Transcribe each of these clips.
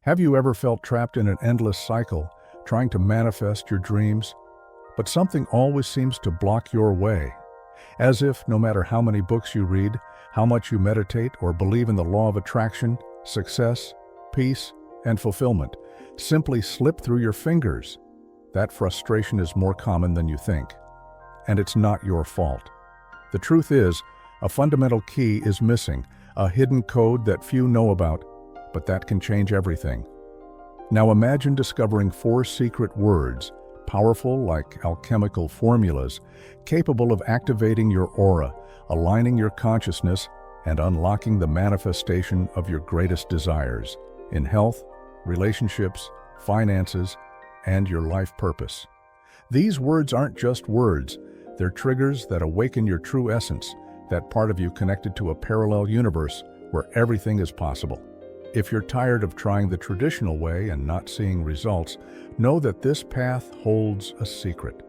Have you ever felt trapped in an endless cycle, trying to manifest your dreams, but something always seems to block your way? As if, no matter how many books you read, how much you meditate or believe in the law of attraction, success, peace, and fulfillment simply slip through your fingers. That frustration is more common than you think. And it's not your fault. The truth is, a fundamental key is missing, a hidden code that few know about, but that can change everything. Now imagine discovering 4 secret words, powerful like alchemical formulas, capable of activating your aura, aligning your consciousness, and unlocking the manifestation of your greatest desires in health, relationships, finances, and your life purpose. These words aren't just words, they're triggers that awaken your true essence, that part of you connected to a parallel universe where everything is possible. If you're tired of trying the traditional way and not seeing results, know that this path holds a secret.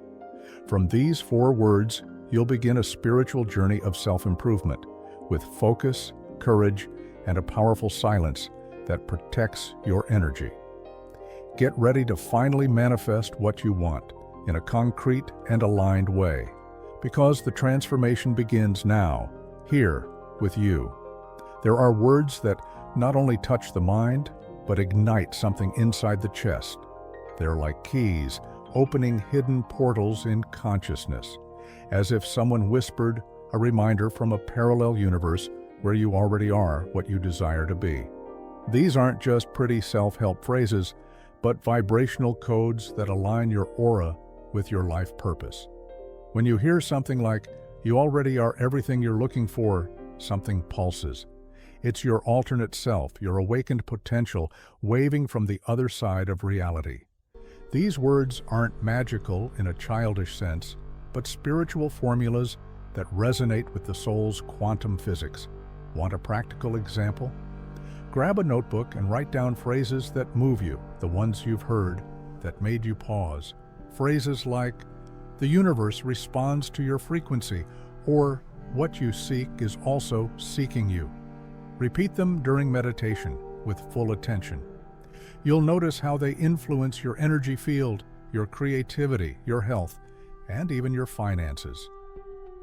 From these 4 words, you'll begin a spiritual journey of self-improvement, with focus, courage, and a powerful silence that protects your energy. Get ready to finally manifest what you want in a concrete and aligned way, because the transformation begins now, here, with you. There are words that not only touch the mind, but ignite something inside the chest. They're like keys, opening hidden portals in consciousness, as if someone whispered a reminder from a parallel universe where you already are what you desire to be. These aren't just pretty self-help phrases, but vibrational codes that align your aura with your life purpose. When you hear something like, "You already are everything you're looking for," something pulses. It's your alternate self, your awakened potential, waving from the other side of reality. These words aren't magical in a childish sense, but spiritual formulas that resonate with the soul's quantum physics. Want a practical example? Grab a notebook and write down phrases that move you, the ones you've heard that made you pause. Phrases like, "The universe responds to your frequency," or "What you seek is also seeking you." Repeat them during meditation with full attention. You'll notice how they influence your energy field, your creativity, your health, and even your finances.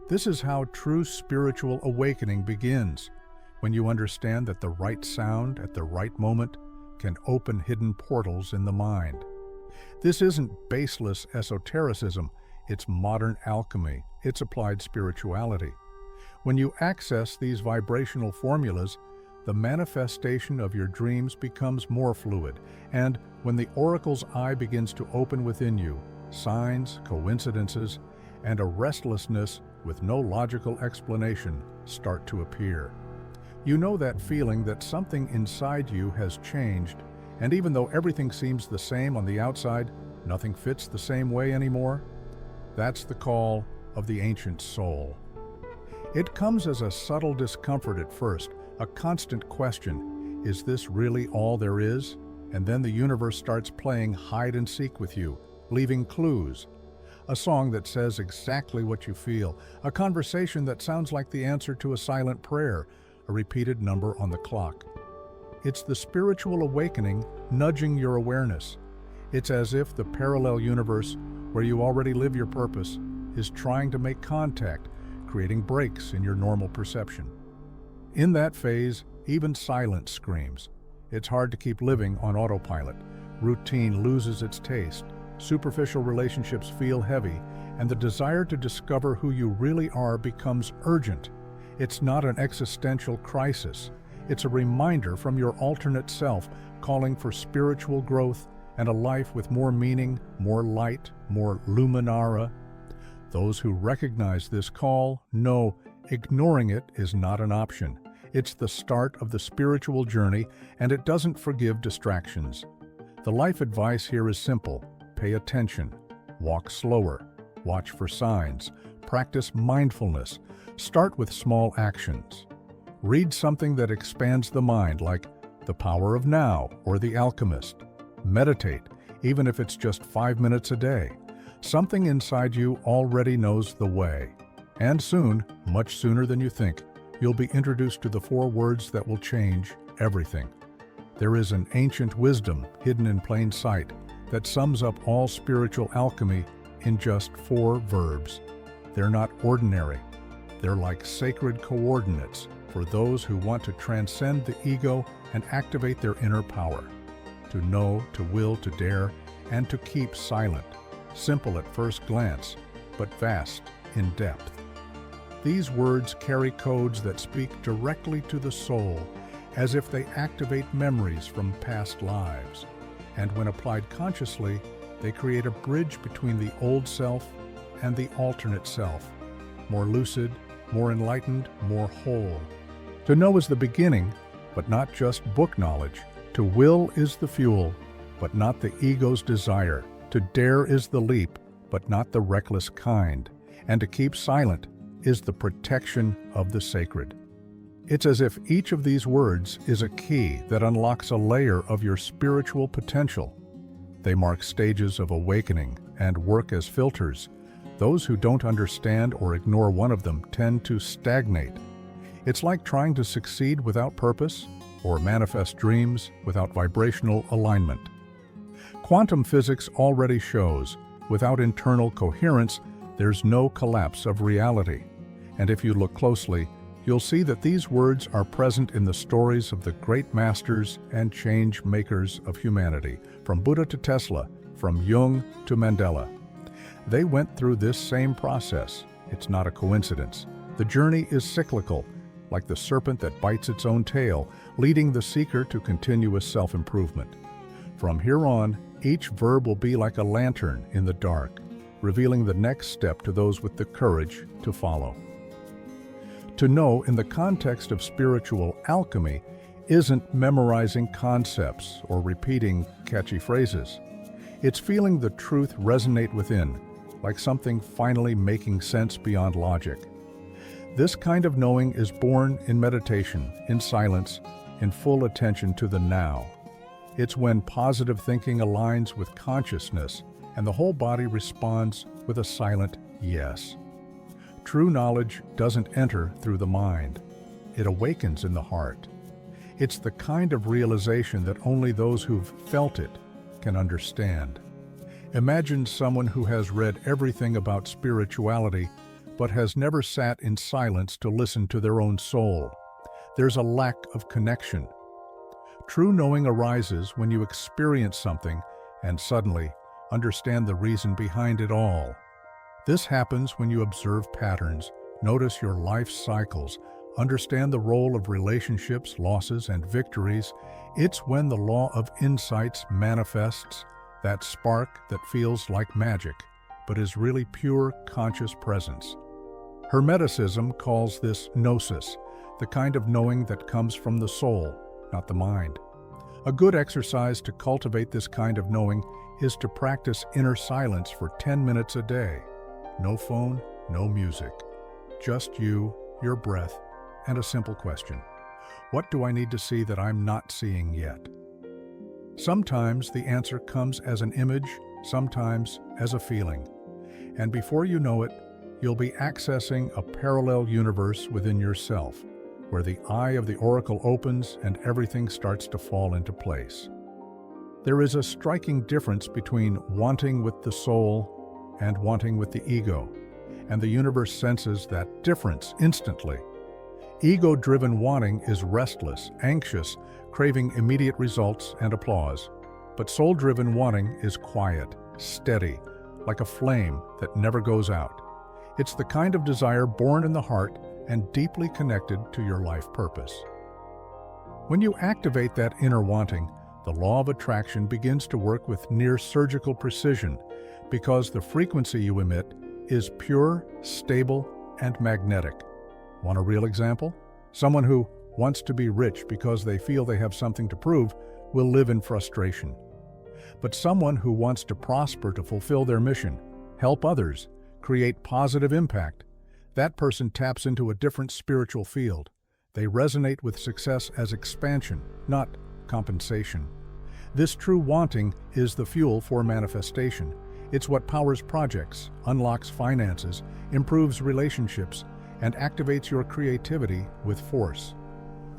This is how true spiritual awakening begins, when you understand that the right sound at the right moment can open hidden portals in the mind. This isn't baseless esotericism, it's modern alchemy, it's applied spirituality. When you access these vibrational formulas, the manifestation of your dreams becomes more fluid, and when the oracle's eye begins to open within you, signs, coincidences, and a restlessness with no logical explanation start to appear. You know that feeling that something inside you has changed, and even though everything seems the same on the outside, nothing fits the same way anymore? That's the call of the ancient soul. It comes as a subtle discomfort at first, a constant question, is this really all there is? And then the universe starts playing hide and seek with you, leaving clues. A song that says exactly what you feel, a conversation that sounds like the answer to a silent prayer, a repeated number on the clock. It's the spiritual awakening nudging your awareness. It's as if the parallel universe, where you already live your purpose, is trying to make contact, creating breaks in your normal perception. In that phase, even silence screams. It's hard to keep living on autopilot. Routine loses its taste. Superficial relationships feel heavy, and the desire to discover who you really are becomes urgent. It's not an existential crisis. It's a reminder from your alternate self, calling for spiritual growth and a life with more meaning, more light, more luminara. Those who recognize this call know ignoring it is not an option. It's the start of the spiritual journey, and it doesn't forgive distractions. The life advice here is simple. Pay attention. Walk slower. Watch for signs. Practice mindfulness. Start with small actions. Read something that expands the mind, like The Power of Now or The Alchemist. Meditate, even if it's just 5 minutes a day. Something inside you already knows the way. And soon, much sooner than you think, you'll be introduced to the 4 words that will change everything. There is an ancient wisdom hidden in plain sight that sums up all spiritual alchemy in just 4 verbs. They're not ordinary. They're like sacred coordinates for those who want to transcend the ego and activate their inner power. To know, to will, to dare, and to keep silent. Simple at first glance, but vast in depth. These words carry codes that speak directly to the soul, as if they activate memories from past lives. And when applied consciously, they create a bridge between the old self and the alternate self, more lucid, more enlightened, more whole. To know is the beginning, but not just book knowledge. To will is the fuel, but not the ego's desire. To dare is the leap, but not the reckless kind. And to keep silent is the protection of the sacred. It's as if each of these words is a key that unlocks a layer of your spiritual potential. They mark stages of awakening and work as filters. Those who don't understand or ignore one of them tend to stagnate. It's like trying to succeed without purpose or manifest dreams without vibrational alignment. Quantum physics already shows, without internal coherence, there's no collapse of reality. And if you look closely, you'll see that these words are present in the stories of the great masters and change makers of humanity, from Buddha to Tesla, from Jung to Mandela. They went through this same process. It's not a coincidence. The journey is cyclical, like the serpent that bites its own tail, leading the seeker to continuous self-improvement. From here on, each verb will be like a lantern in the dark, revealing the next step to those with the courage to follow. To know in the context of spiritual alchemy isn't memorizing concepts or repeating catchy phrases. It's feeling the truth resonate within, like something finally making sense beyond logic. This kind of knowing is born in meditation, in silence, in full attention to the now. It's when positive thinking aligns with consciousness and the whole body responds with a silent yes. True knowledge doesn't enter through the mind. It awakens in the heart. It's the kind of realization that only those who've felt it can understand. Imagine someone who has read everything about spirituality but has never sat in silence to listen to their own soul. There's a lack of connection. True knowing arises when you experience something and suddenly understand the reason behind it all. This happens when you observe patterns, notice your life cycles, understand the role of relationships, losses, and victories. It's when the law of insights manifests, that spark that feels like magic, but is really pure conscious presence. Hermeticism calls this gnosis, the kind of knowing that comes from the soul, not the mind. A good exercise to cultivate this kind of knowing is to practice inner silence for 10 minutes a day. No phone, no music. Just you, your breath, and a simple question. What do I need to see that I'm not seeing yet? Sometimes the answer comes as an image, sometimes as a feeling. And before you know it, you'll be accessing a parallel universe within yourself, where the eye of the oracle opens and everything starts to fall into place. There is a striking difference between wanting with the soul and wanting with the ego, and the universe senses that difference instantly. Ego-driven wanting is restless, anxious, craving immediate results and applause. But soul-driven wanting is quiet, steady, like a flame that never goes out. It's the kind of desire born in the heart and deeply connected to your life purpose. When you activate that inner wanting, the law of attraction begins to work with near-surgical precision, because the frequency you emit is pure, stable, and magnetic. Want a real example? Someone who wants to be rich because they feel they have something to prove will live in frustration. But someone who wants to prosper to fulfill their mission, help others, create positive impact, that person taps into a different spiritual field. They resonate with success as expansion, not compensation. This true wanting is the fuel for manifestation. It's what powers projects, unlocks finances, improves relationships, and activates your creativity with force.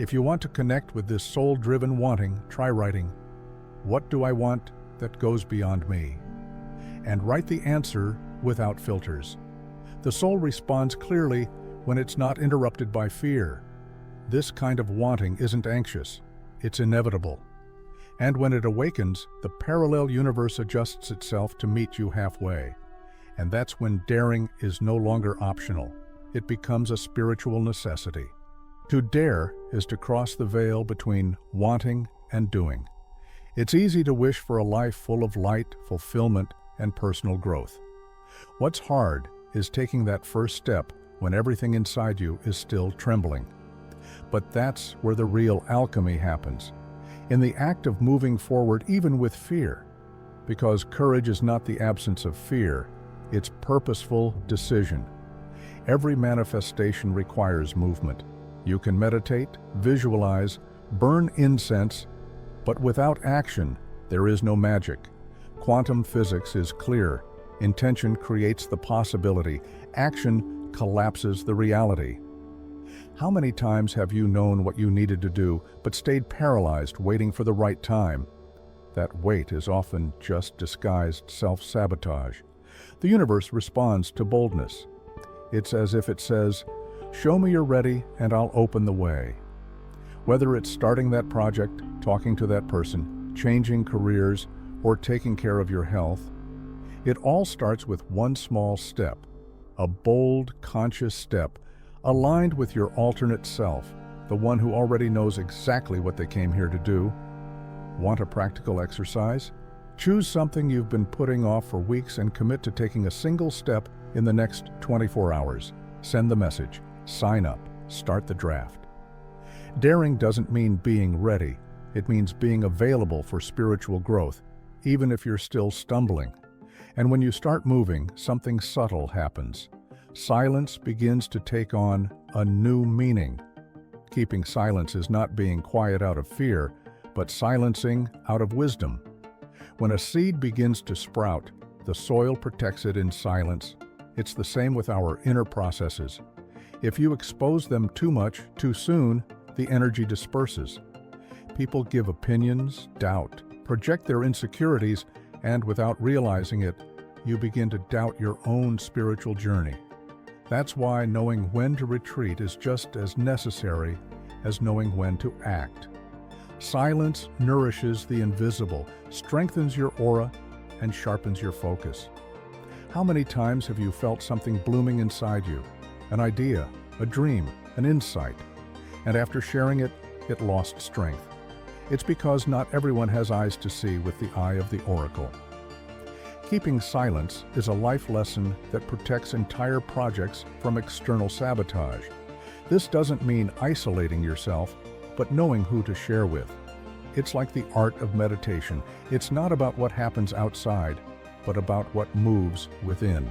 If you want to connect with this soul-driven wanting, try writing, "What do I want that goes beyond me?" And write the answer without filters. The soul responds clearly when it's not interrupted by fear. This kind of wanting isn't anxious, it's inevitable. And when it awakens, the parallel universe adjusts itself to meet you halfway. And that's when daring is no longer optional. It becomes a spiritual necessity. To dare is to cross the veil between wanting and doing. It's easy to wish for a life full of light, fulfillment, and personal growth. What's hard is taking that first step when everything inside you is still trembling. But that's where the real alchemy happens, in the act of moving forward even with fear. Because courage is not the absence of fear, it's purposeful decision. Every manifestation requires movement. You can meditate, visualize, burn incense, but without action, there is no magic. Quantum physics is clear. Intention creates the possibility. Action collapses the reality. How many times have you known what you needed to do, but stayed paralyzed, waiting for the right time? That wait is often just disguised self-sabotage. The universe responds to boldness. It's as if it says, "Show me you're ready, and I'll open the way." Whether it's starting that project, talking to that person, changing careers, or taking care of your health, it all starts with one small step, a bold, conscious step, aligned with your alternate self, the one who already knows exactly what they came here to do. Want a practical exercise? Choose something you've been putting off for weeks and commit to taking a single step in the next 24 hours. Send the message, sign up, start the draft. Daring doesn't mean being ready. It means being available for spiritual growth, even if you're still stumbling. And when you start moving, something subtle happens. Silence begins to take on a new meaning. Keeping silence is not being quiet out of fear, but silencing out of wisdom. When a seed begins to sprout, the soil protects it in silence. It's the same with our inner processes. If you expose them too much, too soon, the energy disperses. People give opinions, doubt, project their insecurities, and without realizing it, you begin to doubt your own spiritual journey. That's why knowing when to retreat is just as necessary as knowing when to act. Silence nourishes the invisible, strengthens your aura, and sharpens your focus. How many times have you felt something blooming inside you? An idea, a dream, an insight, and after sharing it, it lost strength. It's because not everyone has eyes to see with the eye of the oracle. Keeping silence is a life lesson that protects entire projects from external sabotage. This doesn't mean isolating yourself, but knowing who to share with. It's like the art of meditation. It's not about what happens outside, but about what moves within.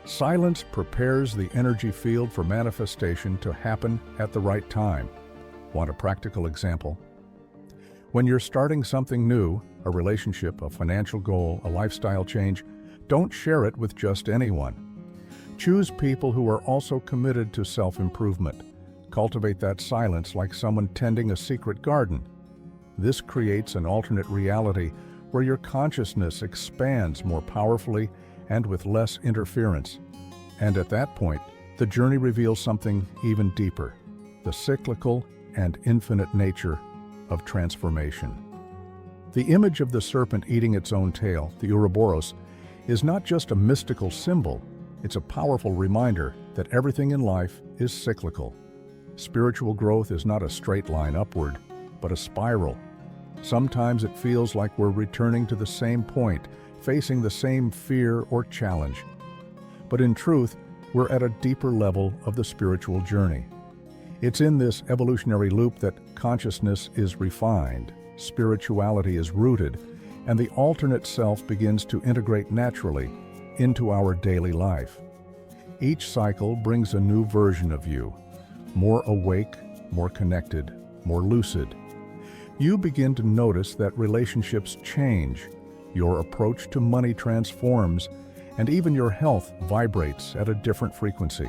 Silence prepares the energy field for manifestation to happen at the right time. Want a practical example? When you're starting something new, a relationship, a financial goal, a lifestyle change, don't share it with just anyone. Choose people who are also committed to self-improvement. Cultivate that silence like someone tending a secret garden. This creates an alternate reality where your consciousness expands more powerfully and with less interference. And at that point, the journey reveals something even deeper, the cyclical and infinite nature of transformation. The image of the serpent eating its own tail, the Ouroboros, is not just a mystical symbol, it's a powerful reminder that everything in life is cyclical. Spiritual growth is not a straight line upward, but a spiral. Sometimes it feels like we're returning to the same point, facing the same fear or challenge. But in truth, we're at a deeper level of the spiritual journey. It's in this evolutionary loop that consciousness is refined, spirituality is rooted, and the alternate self begins to integrate naturally into our daily life. Each cycle brings a new version of you, more awake, more connected, more lucid. You begin to notice that relationships change, your approach to money transforms, and even your health vibrates at a different frequency.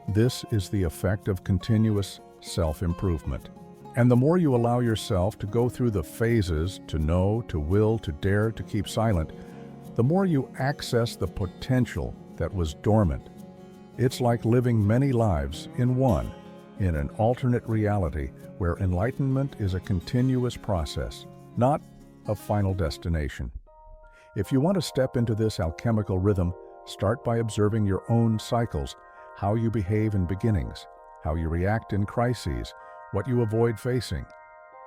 This is the effect of continuous self-improvement. And the more you allow yourself to go through the phases, to know, to will, to dare, to keep silent, the more you access the potential that was dormant. It's like living many lives in one, in an alternate reality where enlightenment is a continuous process, not a final destination. If you want to step into this alchemical rhythm, start by observing your own cycles, how you behave in beginnings, how you react in crises, what you avoid facing.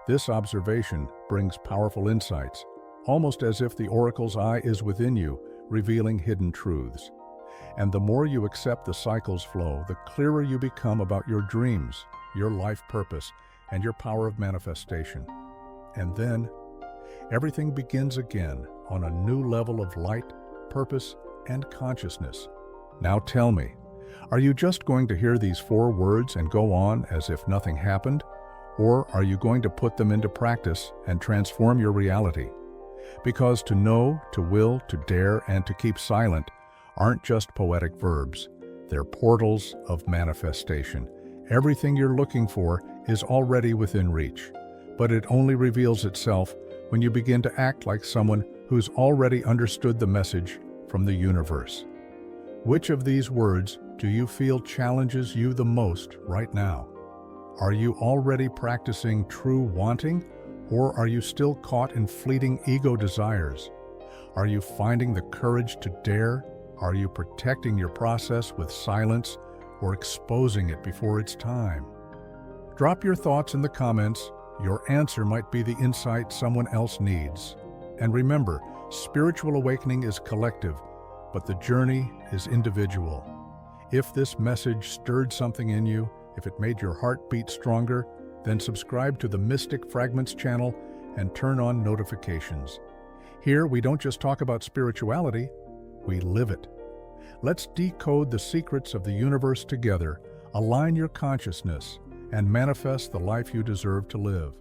This observation brings powerful insights, almost as if the oracle's eye is within you, revealing hidden truths. And the more you accept the cycle's flow, the clearer you become about your dreams, your life purpose, and your power of manifestation. And then, everything begins again on a new level of light, purpose, and consciousness. Now tell me, are you just going to hear these 4 words and go on as if nothing happened? Or are you going to put them into practice and transform your reality? Because to know, to will, to dare, and to keep silent aren't just poetic verbs. They're portals of manifestation. Everything you're looking for is already within reach, but it only reveals itself when you begin to act like someone who's already understood the message from the universe. Which of these words do you feel challenges you the most right now? Are you already practicing true wanting, or are you still caught in fleeting ego desires? Are you finding the courage to dare? Are you protecting your process with silence or exposing it before it's time? Drop your thoughts in the comments. Your answer might be the insight someone else needs. And remember, spiritual awakening is collective, but the journey is individual. If this message stirred something in you, if it made your heart beat stronger, then subscribe to the Mystic Fragments channel and turn on notifications. Here, we don't just talk about spirituality, we live it. Let's decode the secrets of the universe together, align your consciousness, and manifest the life you deserve to live.